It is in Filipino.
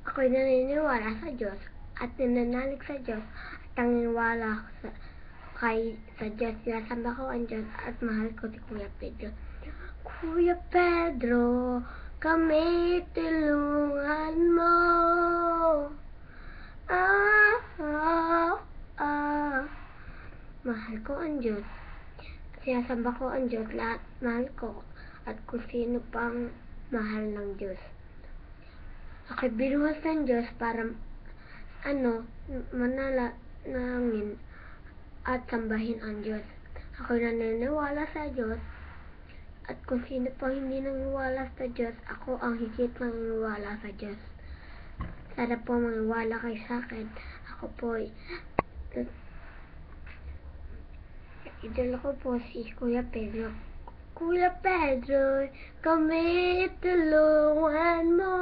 Ako'y naniniwala sa Diyos at nananalig sa Diyos at naniniwala ako sa Diyos. Sinasamba ko ang Diyos at mahal ko si Kuya Pedro. Kuya Pedro, kami tulungan mo. Mahal ko ang Diyos. Sinasamba ko ang Diyos, lahat mahal ko. At kung sino pang mahal ng Diyos. Ako'y binuhos ng Diyos para manalangin at sambahin ang Diyos. Ako'y naniniwala sa Diyos. At kung sino pang hindi naniniwala sa Diyos, ako ang higit naniniwala sa Diyos. Sana po maniwala kayo sa akin. Ako po idol ko po si Kuya Pedro. Kuya Pedro, kami tulungan mo.